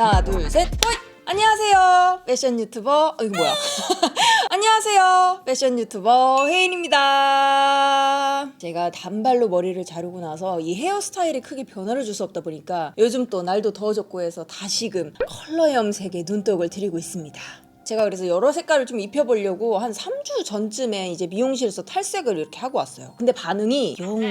하나 둘 셋 호잇! 안녕하세요 패션 유튜버 이거 뭐야 안녕하세요 패션 유튜버 혜인입니다. 제가 단발로 머리를 자르고 나서 이 헤어스타일에 크게 변화를 줄 수 없다 보니까 요즘 또 날도 더워졌고 해서 다시금 컬러 염색에 눈독을 들이고 있습니다. 제가 그래서 여러 색깔을 좀 입혀보려고 한 3주 전쯤에 이제 미용실에서 탈색을 이렇게 하고 왔어요. 근데 반응이 영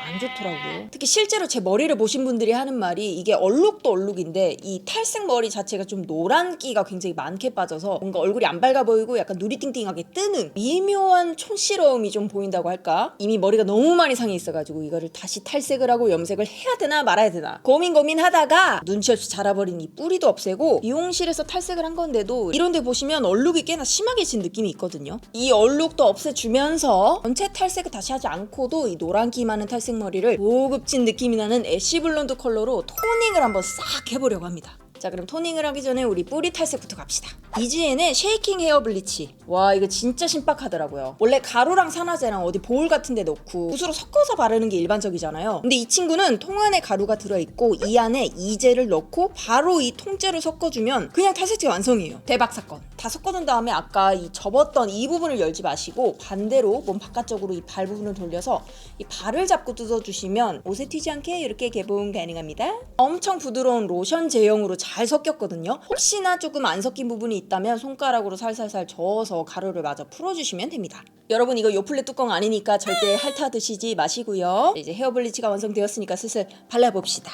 안 좋더라고요. 특히 실제로 제 머리를 보신 분들이 하는 말이 이게 얼룩도 얼룩인데 이 탈색 머리 자체가 좀 노란기가 굉장히 많게 빠져서 뭔가 얼굴이 안 밝아 보이고 약간 눈이 띵띵하게 뜨는 미묘한 촌스러움이 좀 보인다고 할까? 이미 머리가 너무 많이 상해 있어가지고 이거를 다시 탈색을 하고 염색을 해야 되나 말아야 되나 고민하다가 눈치 없이 자라버린 이 뿌리도 없애고 미용실에서 탈색을 한 건데도 이런 데 보시면 얼룩이 꽤나 심하게 진 느낌이 있거든요. 이 얼룩도 없애주면서 전체 탈색을 다시 하지 않고도 이 노란기 많은 탈색 머리를 고급진 느낌이 나는 애쉬 블론드 컬러로 토닝을 한번 싹 해보려고 합니다. 자, 그럼 토닝을 하기 전에 우리 뿌리 탈색부터 갑시다. 이지엔의 쉐이킹 헤어 블리치. 와, 이거 진짜 신박하더라고요. 원래 가루랑 산화제랑 어디 보울 같은 데 넣고 붓으로 섞어서 바르는 게 일반적이잖아요. 근데 이 친구는 통 안에 가루가 들어있고 이 안에 이젤을 넣고 바로 이 통째로 섞어주면 그냥 탈색제 완성이에요. 대박 사건. 다 섞어준 다음에 아까 이 접었던 이 부분을 열지 마시고 반대로 몸 바깥쪽으로 이 발 부분을 돌려서 이 발을 잡고 뜯어주시면 옷에 튀지 않게 이렇게 개봉 가능합니다. 엄청 부드러운 로션 제형으로 잘 섞였거든요. 혹시나 조금 안 섞인 부분이 있다면 손가락으로 살살살 저어서 가루를 마저 풀어주시면 됩니다. 여러분 이거 요플레 뚜껑 아니니까 절대 핥아 드시지 마시고요. 이제 헤어 블리치가 완성되었으니까 슬슬 발라봅시다.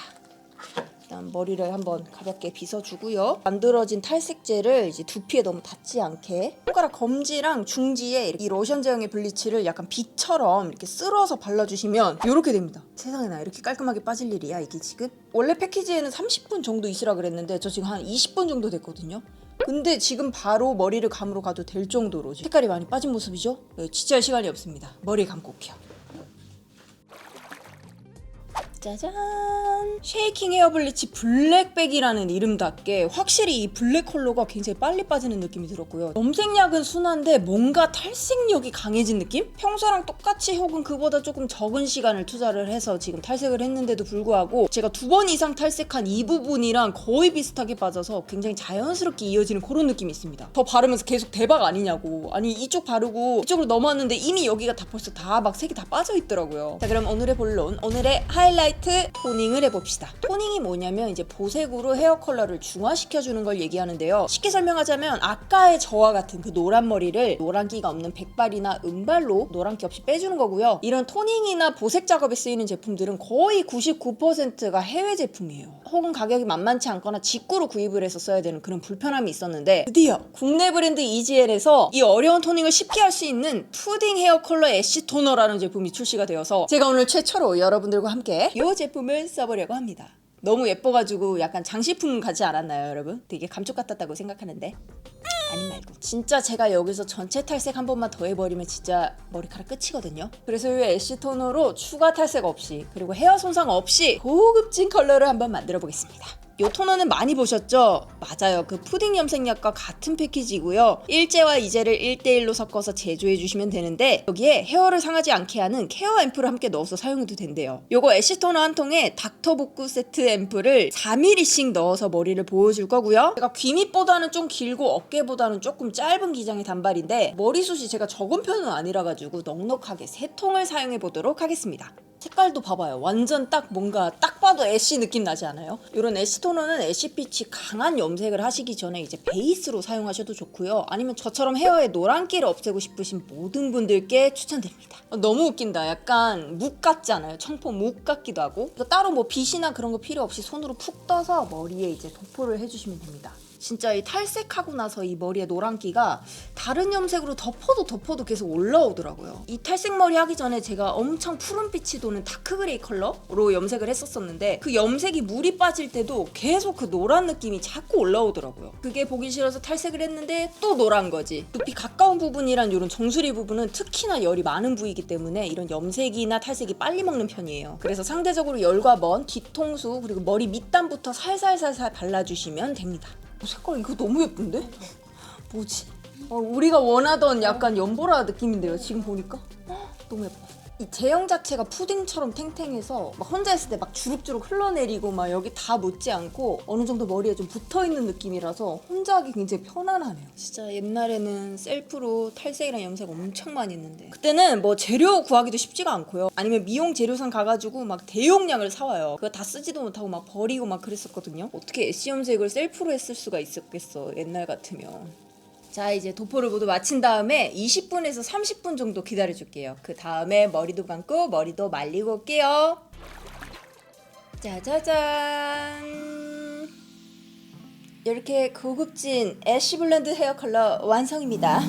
일단 머리를 한번 가볍게 빗어주고요. 만들어진 탈색제를 이제 두피에 너무 닿지 않게 손가락 검지랑 중지에 이 로션 제형의 블리치를 약간 빗처럼 이렇게 쓸어서 발라주시면 이렇게 됩니다. 세상에나 이렇게 깔끔하게 빠질 일이야 이게 지금? 원래 패키지에는 30분 정도 있으라 그랬는데 저 지금 한 20분 정도 됐거든요. 근데 지금 바로 머리를 감으러 가도 될 정도로 색깔이 많이 빠진 모습이죠? 진짜 시간이 없습니다. 머리 감고 올게요. 짜잔! 쉐이킹 헤어 블리치 블랙백이라는 이름답게 확실히 이 블랙 컬러가 굉장히 빨리 빠지는 느낌이 들었고요. 염색약은 순한데 뭔가 탈색력이 강해진 느낌? 평소랑 똑같이 혹은 그보다 조금 적은 시간을 투자를 해서 지금 탈색을 했는데도 불구하고 제가 2번 이상 탈색한 이 부분이랑 거의 비슷하게 빠져서 굉장히 자연스럽게 이어지는 그런 느낌이 있습니다. 더 바르면서 계속 대박 아니냐고. 아니 이쪽 바르고 이쪽으로 넘어왔는데 이미 여기가 다 벌써 다 막 색이 다 빠져 있더라고요. 자, 그럼 오늘의 본론, 오늘의 하이라이트 토닝을 해봅시다. 토닝이 뭐냐면 이제 보색으로 헤어 컬러를 중화시켜주는 걸 얘기하는데요. 쉽게 설명하자면 아까의 저와 같은 그 노란 머리를 노란기가 없는 백발이나 은발로 노란기 없이 빼주는 거고요. 이런 토닝이나 보색 작업에 쓰이는 제품들은 거의 99%가 해외 제품이에요. 혹은 가격이 만만치 않거나 직구로 구입을 해서 써야 되는 그런 불편함이 있었는데 드디어 국내 브랜드 이지엘에서 이 어려운 토닝을 쉽게 할 수 있는 푸딩 헤어 컬러 애쉬 토너라는 제품이 출시가 되어서 제가 오늘 최초로 여러분들과 함께 이 제품을 써보려고 합니다. 너무 예뻐가지고 약간 장식품 같지 않았나요, 여러분? 되게 감쪽 같았다고 생각하는데 아님 말고 진짜 제가 여기서 전체 탈색 한 번만 더 해버리면 진짜 머리카락 끝이거든요. 그래서 이 애쉬 토너로 추가 탈색 없이 그리고 헤어 손상 없이 고급진 컬러를 한번 만들어 보겠습니다. 이 토너는 많이 보셨죠? 맞아요. 그 푸딩 염색약과 같은 패키지고요. 일제와 이제를 1대1로 섞어서 제조해 주시면 되는데 여기에 헤어를 상하지 않게 하는 케어 앰플을 함께 넣어서 사용해도 된대요. 요거 애쉬 토너 한 통에 닥터 복구 세트 앰플을 4mm씩 넣어서 머리를 보여줄 거고요. 제가 귀 밑보다는 좀 길고 어깨보다는 조금 짧은 기장의 단발인데 머리숱이 제가 적은 편은 아니라 가지고 넉넉하게 3통을 사용해 보도록 하겠습니다. 색깔도 봐봐요. 완전 딱 뭔가 딱 봐도 애쉬 느낌 나지 않아요? 이런 애쉬 토너는 애쉬빛이 강한 염색을 하시기 전에 이제 베이스로 사용하셔도 좋고요. 아니면 저처럼 헤어에 노란기를 없애고 싶으신 모든 분들께 추천드립니다. 너무 웃긴다. 약간 묵 같지 않아요? 청포 묵 같기도 하고. 따로 뭐 빗이나 그런 거 필요 없이 손으로 푹 떠서 머리에 이제 도포를 해주시면 됩니다. 진짜 이 탈색하고 나서 이 머리에 노란기가 다른 염색으로 덮어도 계속 올라오더라고요. 이 탈색 머리 하기 전에 제가 엄청 푸른빛이 도는 다크그레이 컬러로 염색을 했었었는데 그 염색이 물이 빠질 때도 계속 그 노란 느낌이 자꾸 올라오더라고요. 그게 보기 싫어서 탈색을 했는데 또 노란 거지. 두피 가까운 부분이란 이런 정수리 부분은 특히나 열이 많은 부위이기 때문에 이런 염색이나 탈색이 빨리 먹는 편이에요. 그래서 상대적으로 열과 먼 뒤통수 그리고 머리 밑단부터 살살살살 발라주시면 됩니다. 색깔 이거 너무 예쁜데? 뭐지? 우리가 원하던 약간 연보라 느낌인데요 지금 보니까? 너무 예뻐. 이 제형 자체가 푸딩처럼 탱탱해서 막 혼자 있을 때 막 주룩주룩 흘러내리고 막 여기 다 묻지 않고 어느 정도 머리에 좀 붙어있는 느낌이라서 혼자 하기 굉장히 편안하네요. 진짜 옛날에는 셀프로 탈색이랑 염색 엄청 많이 했는데 그때는 뭐 재료 구하기도 쉽지가 않고요. 아니면 미용 재료상 가가지고 막 대용량을 사와요. 그거 다 쓰지도 못하고 막 버리고 막 그랬었거든요. 어떻게 애쉬 염색을 셀프로 했을 수가 있었겠어, 옛날 같으면. 자, 이제 도포를 모두 마친 다음에 20분에서 30분 정도 기다려줄게요. 그 다음에 머리도 감고 머리도 말리고 올게요. 짜자잔. 이렇게 고급진 애쉬 블론드 헤어 컬러 완성입니다.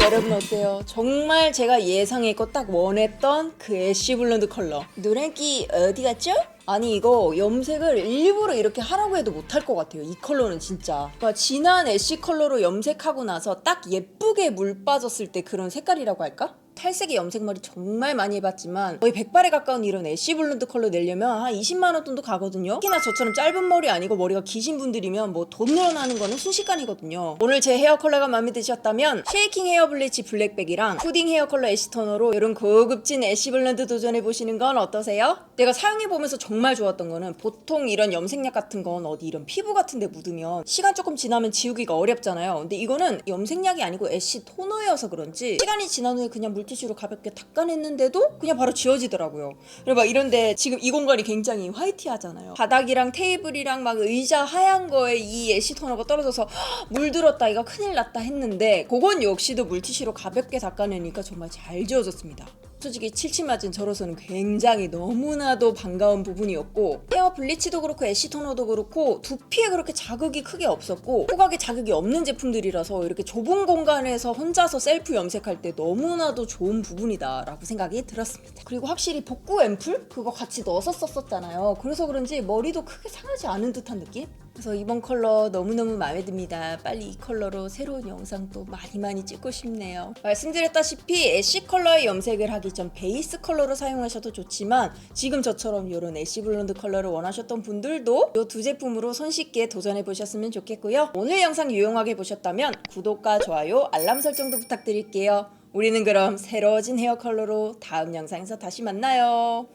여러분 어때요? 정말 제가 예상했고 딱 원했던 그 애쉬 블론드 컬러. 노란기 어디 갔죠? 아니 이거 염색을 일부러 이렇게 하라고 해도 못할 것 같아요. 이 컬러는 진짜 그러니까 진한 애쉬 컬러로 염색하고 나서 딱 예쁘게 물 빠졌을 때 그런 색깔이라고 할까? 탈색에 염색머리 정말 많이 해봤지만 거의 100발에 가까운 이런 애쉬 블론드 컬러 내려면 한 20만 원 돈도 가거든요. 특히나 저처럼 짧은 머리 아니고 머리가 기신 분들이면 뭐 돈 늘어나는 거는 순식간이거든요. 오늘 제 헤어 컬러가 마음에 드셨다면 쉐이킹 헤어 블리치 블랙백이랑 푸딩 헤어 컬러 애쉬 토너로 이런 고급진 애쉬 블론드 도전해보시는 건 어떠세요? 내가 사용해보면서 정말 좋았던 거는 보통 이런 염색약 같은 건 어디 이런 피부 같은 데 묻으면 시간 조금 지나면 지우기가 어렵잖아요. 근데 이거는 염색약이 아니고 애쉬 토너여서 그런지 시간이 지난 후에 그냥 물티슈로 가볍게 닦아냈는데도 그냥 바로 지워지더라고요. 그리고 막 이런데 지금 이 공간이 굉장히 화이트하잖아요. 바닥이랑 테이블이랑 막 의자 하얀 거에 이 애쉬 토너가 떨어져서 물들었다 이거 큰일 났다 했는데 그건 역시도 물티슈로 가볍게 닦아내니까 정말 잘 지워졌습니다. 솔직히 칠칠맞은 저로서는 굉장히 너무나도 반가운 부분이었고 헤어 블리치도 그렇고 애쉬 토너도 그렇고 두피에 그렇게 자극이 크게 없었고 후각에 자극이 없는 제품들이라서 이렇게 좁은 공간에서 혼자서 셀프 염색할 때 너무나도 좋은 부분이다 라고 생각이 들었습니다. 그리고 확실히 복구 앰플? 그거 같이 넣어서 썼었잖아요. 그래서 그런지 머리도 크게 상하지 않은 듯한 느낌? 그래서 이번 컬러 너무너무 마음에 듭니다. 빨리 이 컬러로 새로운 영상도 많이 찍고 싶네요. 말씀드렸다시피 애쉬 컬러의 염색을 하기 전 베이스 컬러로 사용하셔도 좋지만 지금 저처럼 이런 애쉬 블론드 컬러를 원하셨던 분들도 이 두 제품으로 손쉽게 도전해 보셨으면 좋겠고요. 오늘 영상 유용하게 보셨다면 구독과 좋아요, 알람 설정도 부탁드릴게요. 우리는 그럼 새로워진 헤어 컬러로 다음 영상에서 다시 만나요.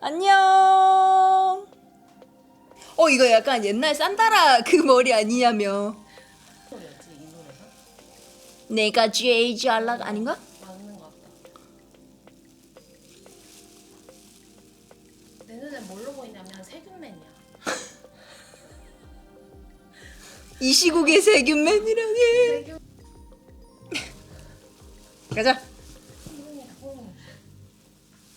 안녕. 이거 약간 옛날 산다라 그 머리 아니냐며. 내가 J.J. 알락 아닌가? 맞는 것 같다. 내 눈엔 뭘로 보이냐면 세균맨이야. 이 시국에 세균맨이라니. 세균. 가자.